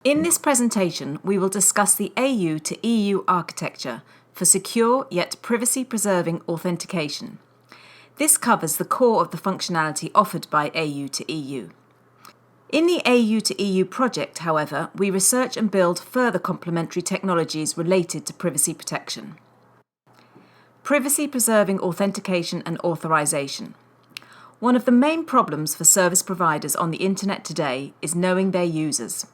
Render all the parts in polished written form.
In this presentation, we will discuss the AU2EU architecture for secure yet privacy-preserving authentication. This covers the core of the functionality offered by AU2EU. In the AU2EU project, however, we research and build further complementary technologies related to privacy protection. Privacy-preserving authentication and authorization. One of the main problems for service providers on the internet today is knowing their users.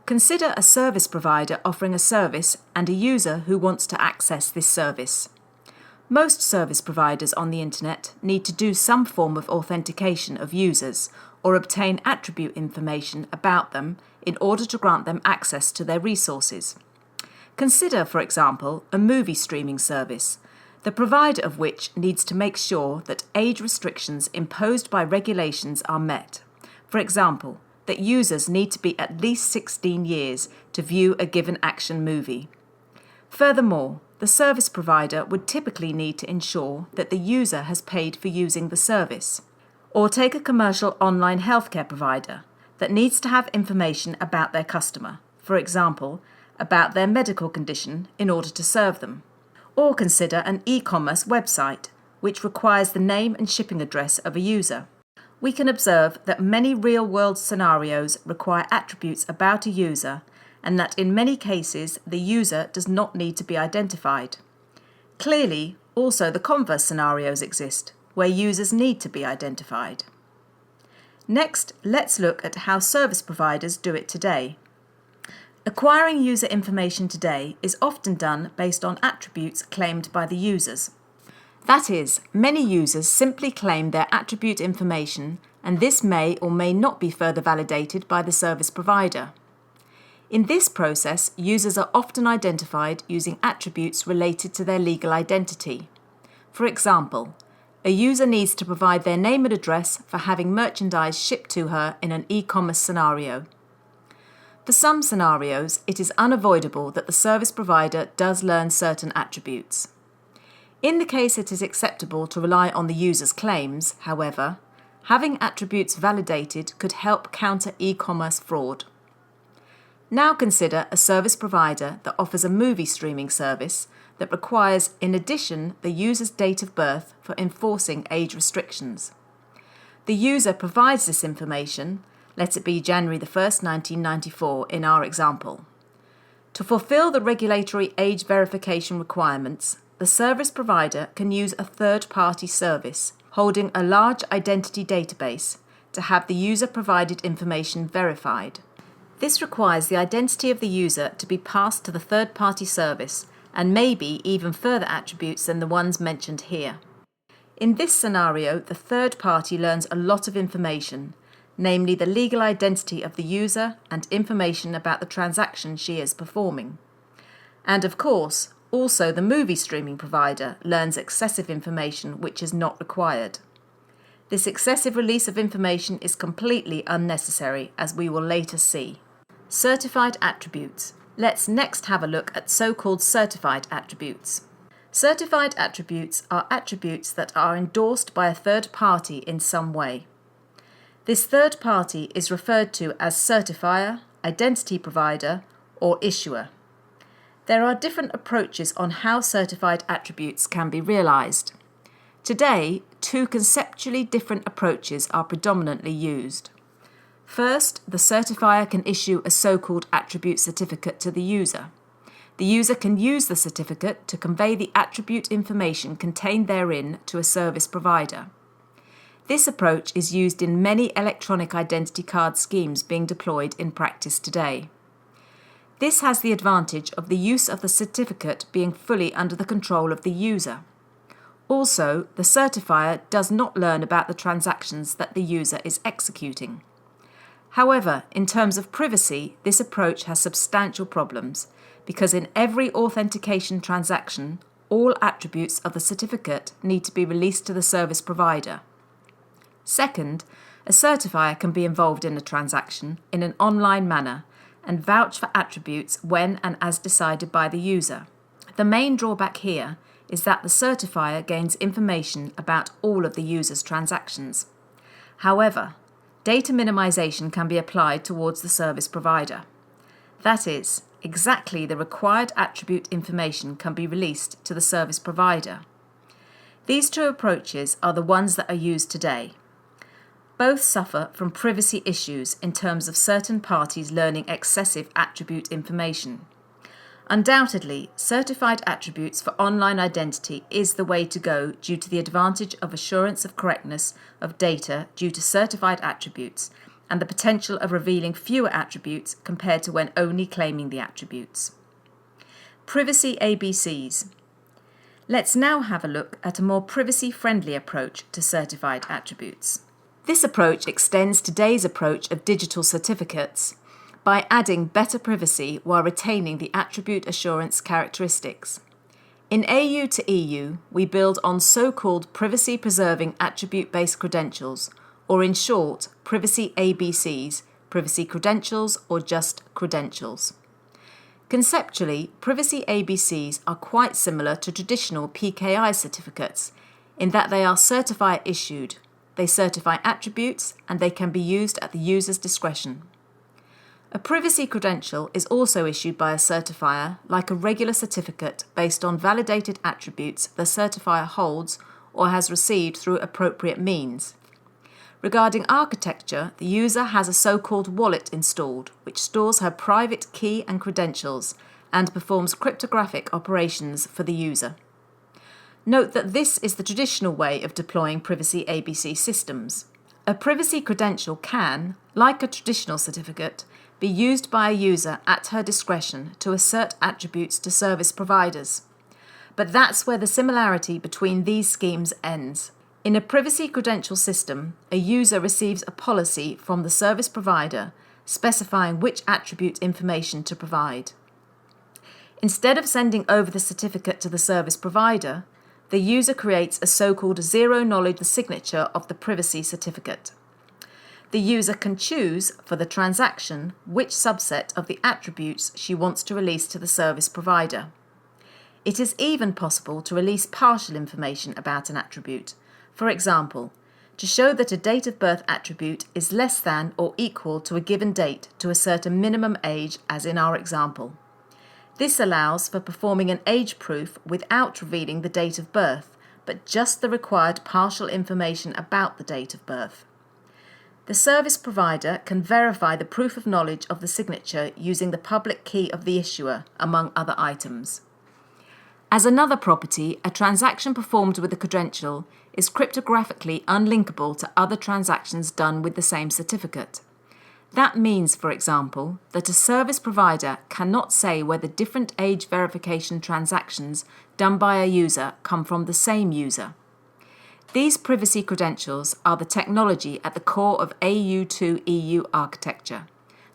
Consider a service provider offering a service and a user who wants to access this service. Most service providers on the internet need to do some form of authentication of users or obtain attribute information about them in order to grant them access to their resources. Consider, for example, a movie streaming service, the provider of which needs to make sure that age restrictions imposed by regulations are met. For example, that users need to be at least 16 years to view a given action movie. Furthermore, the service provider would typically need to ensure that the user has paid for using the service. Or take a commercial online healthcare provider that needs to have information about their customer, for example, about their medical condition in order to serve them. Or consider an e-commerce website, which requires the name and shipping address of a user. We can observe that many real-world scenarios require attributes about a user and that in many cases the user does not need to be identified. Clearly, also the converse scenarios exist, where users need to be identified. Next, let's look at how service providers do it today. Acquiring user information today is often done based on attributes claimed by the users. That is, many users simply claim their attribute information, and this may or may not be further validated by the service provider. In this process, users are often identified using attributes related to their legal identity. For example, a user needs to provide their name and address for having merchandise shipped to her in an e-commerce scenario. For some scenarios, it is unavoidable that the service provider does learn certain attributes. In the case it is acceptable to rely on the user's claims, however, having attributes validated could help counter e-commerce fraud. Now consider a service provider that offers a movie streaming service that requires, in addition, the user's date of birth for enforcing age restrictions. The user provides this information, let it be January 1st, 1994 in our example. To fulfill the regulatory age verification requirements, the service provider can use a third-party service holding a large identity database to have the user-provided information verified. This requires the identity of the user to be passed to the third-party service and maybe even further attributes than the ones mentioned here. In this scenario, the third party learns a lot of information, namely the legal identity of the user and information about the transaction she is performing. And of course, also, the movie streaming provider learns excessive information which is not required. This excessive release of information is completely unnecessary, as we will later see. Certified attributes. Let's next have a look at so-called certified attributes. Certified attributes are attributes that are endorsed by a third party in some way. This third party is referred to as certifier, identity provider, or issuer. There are different approaches on how certified attributes can be realized. Today, two conceptually different approaches are predominantly used. First, the certifier can issue a so-called attribute certificate to the user. The user can use the certificate to convey the attribute information contained therein to a service provider. This approach is used in many electronic identity card schemes being deployed in practice today. This has the advantage of the use of the certificate being fully under the control of the user. Also, the certifier does not learn about the transactions that the user is executing. However, in terms of privacy, this approach has substantial problems because in every authentication transaction, all attributes of the certificate need to be released to the service provider. Second, a certifier can be involved in a transaction in an online manner and vouch for attributes when and as decided by the user. The main drawback here is that the certifier gains information about all of the user's transactions. However, data minimization can be applied towards the service provider. That is, exactly the required attribute information can be released to the service provider. These two approaches are the ones that are used today. Both suffer from privacy issues in terms of certain parties learning excessive attribute information. Undoubtedly, certified attributes for online identity is the way to go due to the advantage of assurance of correctness of data due to certified attributes and the potential of revealing fewer attributes compared to when only claiming the attributes. Privacy ABCs. Let's now have a look at a more privacy-friendly approach to certified attributes. This approach extends today's approach of digital certificates by adding better privacy while retaining the attribute assurance characteristics. In AU2EU, we build on so-called privacy-preserving attribute-based credentials, or in short, privacy ABCs, privacy credentials, or just credentials. Conceptually, privacy ABCs are quite similar to traditional PKI certificates in that they are certifier issued, they certify attributes, and they can be used at the user's discretion. A privacy credential is also issued by a certifier like a regular certificate based on validated attributes the certifier holds or has received through appropriate means. Regarding architecture, the user has a so-called wallet installed, which stores her private key and credentials and performs cryptographic operations for the user. Note that this is the traditional way of deploying privacy ABC systems. A privacy credential can, like a traditional certificate, be used by a user at her discretion to assert attributes to service providers. But that's where the similarity between these schemes ends. In a privacy credential system, a user receives a policy from the service provider specifying which attribute information to provide. Instead of sending over the certificate to the service provider, the user creates a so-called zero-knowledge signature of the privacy certificate. The user can choose, for the transaction, which subset of the attributes she wants to release to the service provider. It is even possible to release partial information about an attribute. For example, to show that a date of birth attribute is less than or equal to a given date to assert a minimum age, as in our example. This allows for performing an age proof without revealing the date of birth, but just the required partial information about the date of birth. The service provider can verify the proof of knowledge of the signature using the public key of the issuer, among other items. As another property, a transaction performed with a credential is cryptographically unlinkable to other transactions done with the same certificate. That means, for example, that a service provider cannot say whether different age verification transactions done by a user come from the same user. These privacy credentials are the technology at the core of AU2EU architecture.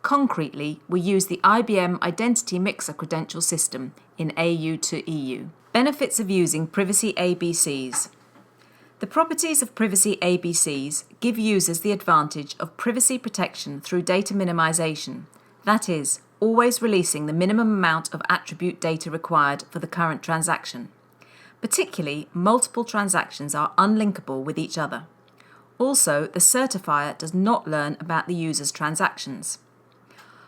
Concretely, we use the IBM Identity Mixer credential system in AU2EU. Benefits of using privacy ABCs. The properties of privacy ABCs give users the advantage of privacy protection through data minimization, that is, always releasing the minimum amount of attribute data required for the current transaction. Particularly, multiple transactions are unlinkable with each other. Also, the certifier does not learn about the user's transactions.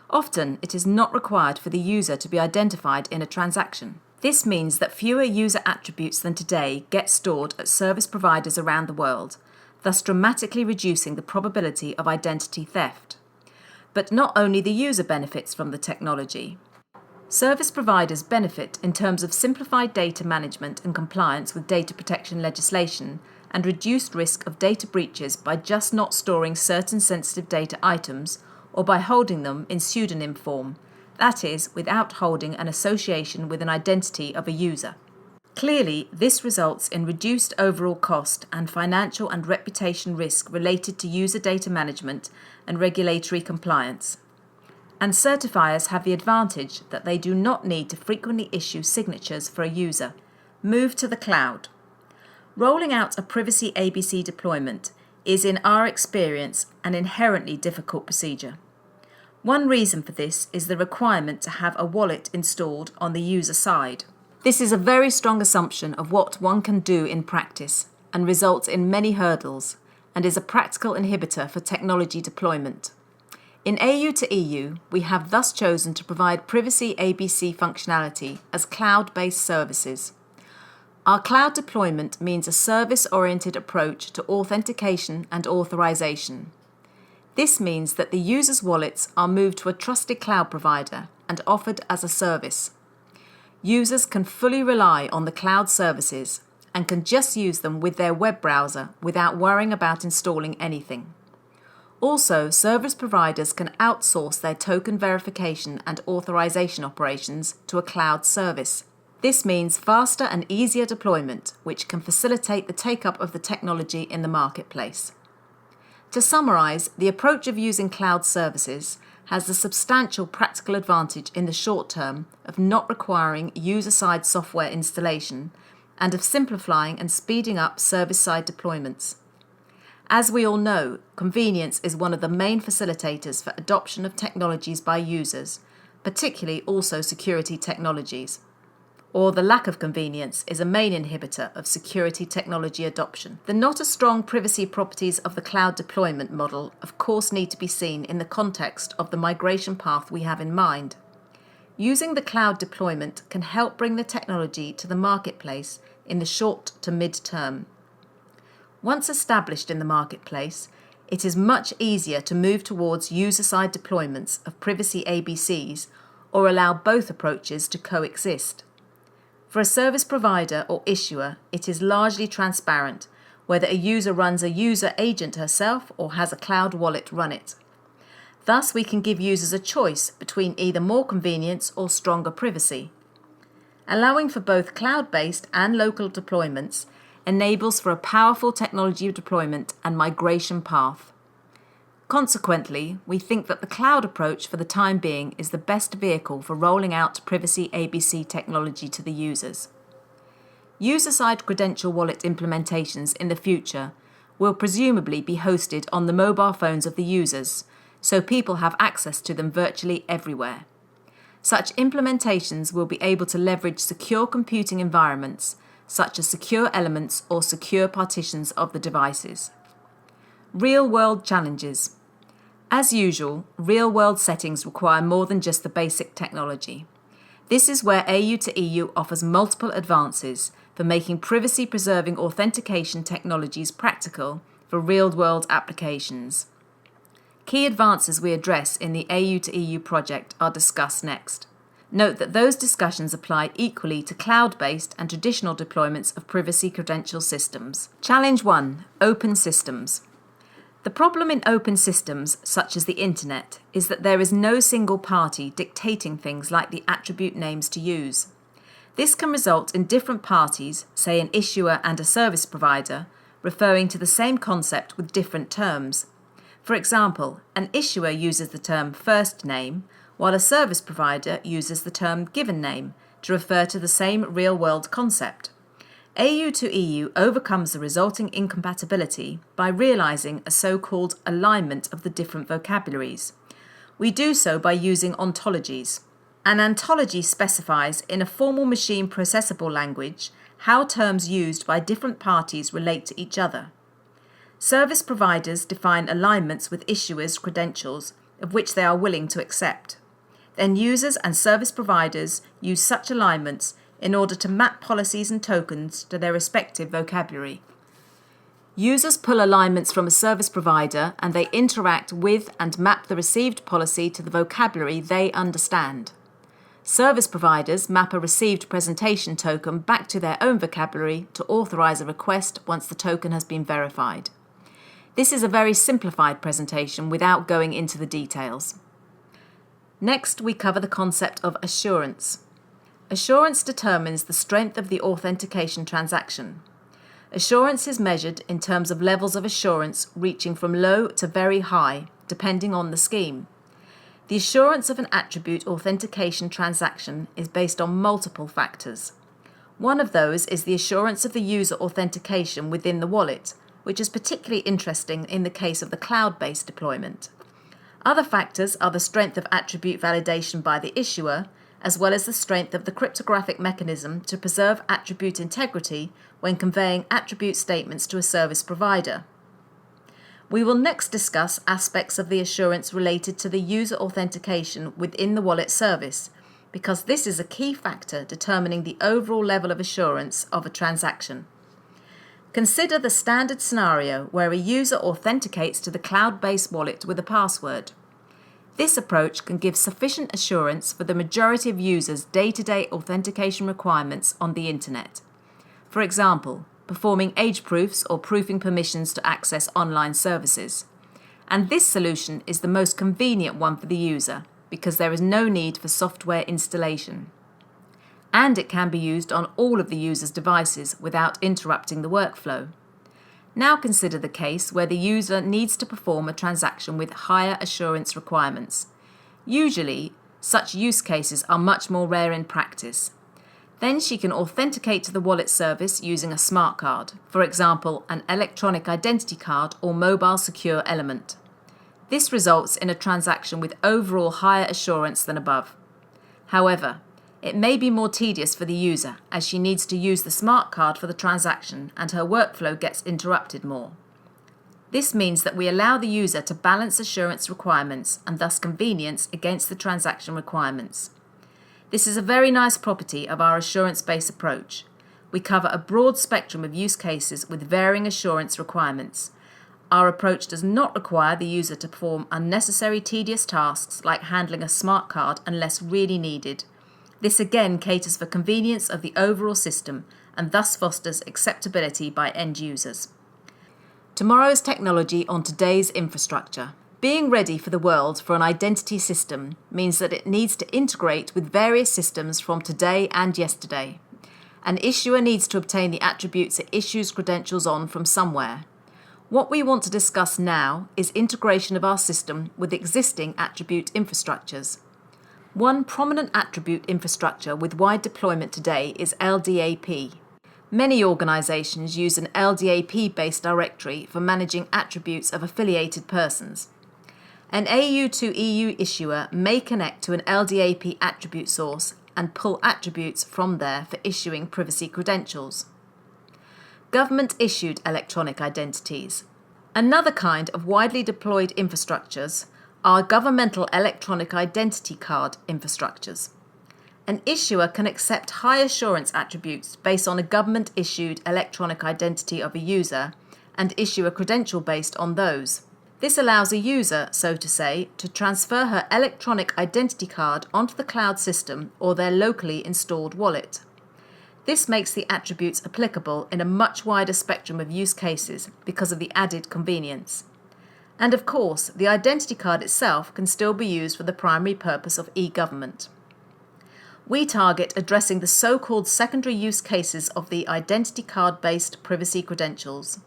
Often, it is not required for the user to be identified in a transaction. This means that fewer user attributes than today get stored at service providers around the world, thus dramatically reducing the probability of identity theft. But not only the user benefits from the technology. Service providers benefit in terms of simplified data management and compliance with data protection legislation and reduced risk of data breaches by just not storing certain sensitive data items or by holding them in pseudonym form, that is, without holding an association with an identity of a user. Clearly, this results in reduced overall cost and financial and reputation risk related to user data management and regulatory compliance. And certifiers have the advantage that they do not need to frequently issue signatures for a user. Move to the cloud. Rolling out a privacy ABC deployment is, in our experience, an inherently difficult procedure. One reason for this is the requirement to have a wallet installed on the user side. This is a very strong assumption of what one can do in practice and results in many hurdles and is a practical inhibitor for technology deployment. In AU2EU, we have thus chosen to provide Privacy ABC functionality as cloud-based services. Our cloud deployment means a service-oriented approach to authentication and authorization. This means that the user's wallets are moved to a trusted cloud provider and offered as a service. Users can fully rely on the cloud services and can just use them with their web browser without worrying about installing anything. Also, service providers can outsource their token verification and authorization operations to a cloud service. This means faster and easier deployment, which can facilitate the take-up of the technology in the marketplace. To summarize, the approach of using cloud services has the substantial practical advantage in the short term of not requiring user-side software installation and of simplifying and speeding up service-side deployments. As we all know, convenience is one of the main facilitators for adoption of technologies by users, particularly also security technologies. Or the lack of convenience is a main inhibitor of security technology adoption. The not as strong privacy properties of the cloud deployment model of course need to be seen in the context of the migration path we have in mind. Using the cloud deployment can help bring the technology to the marketplace in the short to mid-term. Once established in the marketplace, it is much easier to move towards user-side deployments of privacy ABCs or allow both approaches to coexist. For a service provider or issuer, it is largely transparent whether a user runs a user agent herself or has a cloud wallet run it. Thus, we can give users a choice between either more convenience or stronger privacy. Allowing for both cloud-based and local deployments enables for a powerful technology deployment and migration path. Consequently, we think that the cloud approach for the time being is the best vehicle for rolling out Privacy ABC technology to the users. User-side credential wallet implementations in the future will presumably be hosted on the mobile phones of the users, so people have access to them virtually everywhere. Such implementations will be able to leverage secure computing environments such as secure elements or secure partitions of the devices. Real-world challenges. As usual, real-world settings require more than just the basic technology. This is where AU2EU offers multiple advances for making privacy-preserving authentication technologies practical for real-world applications. Key advances we address in the AU2EU project are discussed next. Note that those discussions apply equally to cloud-based and traditional deployments of privacy credential systems. Challenge 1. Open systems. The problem in open systems, such as the Internet, is that there is no single party dictating things like the attribute names to use. This can result in different parties, say an issuer and a service provider, referring to the same concept with different terms. For example, an issuer uses the term first name, while a service provider uses the term given name to refer to the same real-world concept. AU2EU overcomes the resulting incompatibility by realizing a so-called alignment of the different vocabularies. We do so by using ontologies. An ontology specifies in a formal machine processable language how terms used by different parties relate to each other. Service providers define alignments with issuers' credentials of which they are willing to accept. Then users and service providers use such alignments in order to map policies and tokens to their respective vocabulary. Users pull alignments from a service provider and they interact with and map the received policy to the vocabulary they understand. Service providers map a received presentation token back to their own vocabulary to authorize a request once the token has been verified. This is a very simplified presentation without going into the details. Next, we cover the concept of assurance. Assurance determines the strength of the authentication transaction. Assurance is measured in terms of levels of assurance reaching from low to very high, depending on the scheme. The assurance of an attribute authentication transaction is based on multiple factors. One of those is the assurance of the user authentication within the wallet, which is particularly interesting in the case of the cloud-based deployment. Other factors are the strength of attribute validation by the issuer, as well as the strength of the cryptographic mechanism to preserve attribute integrity when conveying attribute statements to a service provider. We will next discuss aspects of the assurance related to the user authentication within the wallet service, because this is a key factor determining the overall level of assurance of a transaction. Consider the standard scenario where a user authenticates to the cloud-based wallet with a password. This approach can give sufficient assurance for the majority of users' day-to-day authentication requirements on the Internet. For example, performing age proofs or proofing permissions to access online services. And this solution is the most convenient one for the user because there is no need for software installation. And it can be used on all of the user's devices without interrupting the workflow. Now consider the case where the user needs to perform a transaction with higher assurance requirements. Usually, such use cases are much more rare in practice. Then she can authenticate to the wallet service using a smart card, for example, an electronic identity card or mobile secure element. This results in a transaction with overall higher assurance than above. However, it may be more tedious for the user as she needs to use the smart card for the transaction and her workflow gets interrupted more. This means that we allow the user to balance assurance requirements and thus convenience against the transaction requirements. This is a very nice property of our assurance-based approach. We cover a broad spectrum of use cases with varying assurance requirements. Our approach does not require the user to perform unnecessary tedious tasks like handling a smart card unless really needed. This again caters for convenience of the overall system and thus fosters acceptability by end users. Tomorrow's technology on today's infrastructure. Being ready for the world for an identity system means that it needs to integrate with various systems from today and yesterday. An issuer needs to obtain the attributes it issues credentials on from somewhere. What we want to discuss now is integration of our system with existing attribute infrastructures. One prominent attribute infrastructure with wide deployment today is LDAP. Many organizations use an LDAP-based directory for managing attributes of affiliated persons. An AU2EU issuer may connect to an LDAP attribute source and pull attributes from there for issuing privacy credentials. Government-issued electronic identities. Another kind of widely deployed infrastructures are governmental electronic identity card infrastructures. An issuer can accept high assurance attributes based on a government-issued electronic identity of a user and issue a credential based on those. This allows a user, so to say, to transfer her electronic identity card onto the cloud system or their locally installed wallet. This makes the attributes applicable in a much wider spectrum of use cases because of the added convenience. And of course, the identity card itself can still be used for the primary purpose of e-government. We target addressing the so-called secondary use cases of the identity card-based privacy credentials.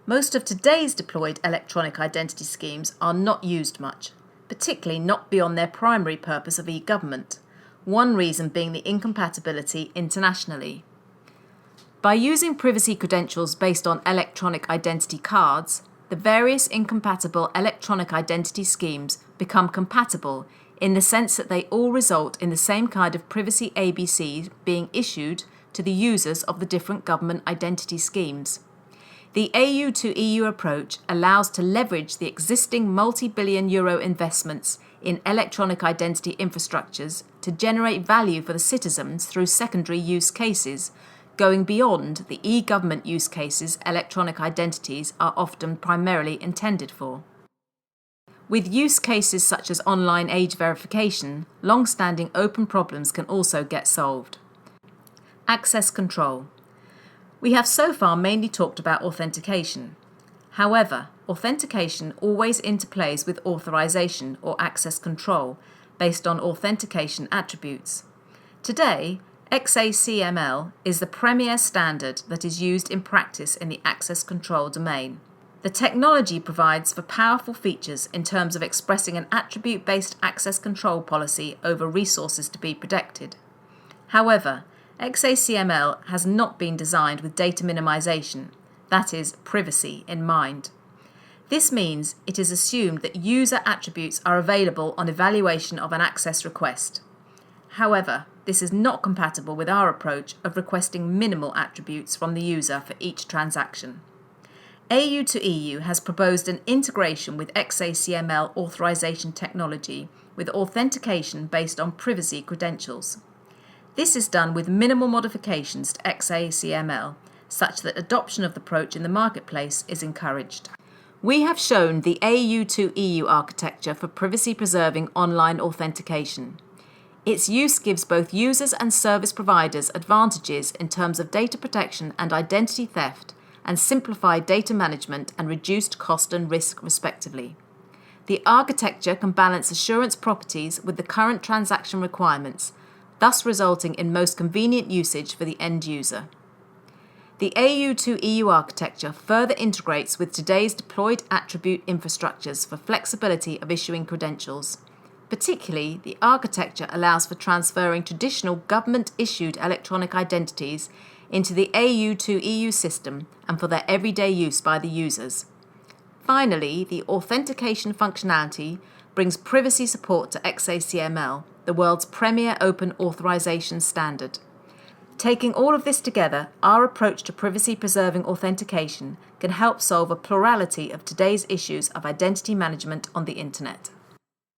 Most of today's deployed electronic identity schemes are not used much, particularly not beyond their primary purpose of e-government, one reason being the incompatibility internationally. By using privacy credentials based on electronic identity cards, the various incompatible electronic identity schemes become compatible in the sense that they all result in the same kind of privacy ABCs being issued to the users of the different government identity schemes. The AU2EU approach allows to leverage the existing multi-billion euro investments in electronic identity infrastructures to generate value for the citizens through secondary use cases, going beyond the e-government use cases electronic identities are often primarily intended for. With use cases such as online age verification, long-standing open problems can also get solved. Access control. We have so far mainly talked about authentication. However, authentication always interplays with authorization or access control based on authentication attributes. Today, XACML is the premier standard that is used in practice in the access control domain. The technology provides for powerful features in terms of expressing an attribute-based access control policy over resources to be protected. However, XACML has not been designed with data minimization, that is, privacy, in mind. This means it is assumed that user attributes are available on evaluation of an access request. However, this is not compatible with our approach of requesting minimal attributes from the user for each transaction. AU2EU has proposed an integration with XACML authorization technology with authentication based on privacy credentials. This is done with minimal modifications to XACML, such that adoption of the approach in the marketplace is encouraged. We have shown the AU2EU architecture for privacy-preserving online authentication. Its use gives both users and service providers advantages in terms of data protection and identity theft, and simplified data management and reduced cost and risk, respectively. The architecture can balance assurance properties with the current transaction requirements, thus resulting in most convenient usage for the end user. The AU2EU architecture further integrates with today's deployed attribute infrastructures for flexibility of issuing credentials. Particularly, the architecture allows for transferring traditional government-issued electronic identities into the AU2EU system and for their everyday use by the users. Finally, the authentication functionality brings privacy support to XACML, the world's premier open authorization standard. Taking all of this together, our approach to privacy-preserving authentication can help solve a plurality of today's issues of identity management on the Internet.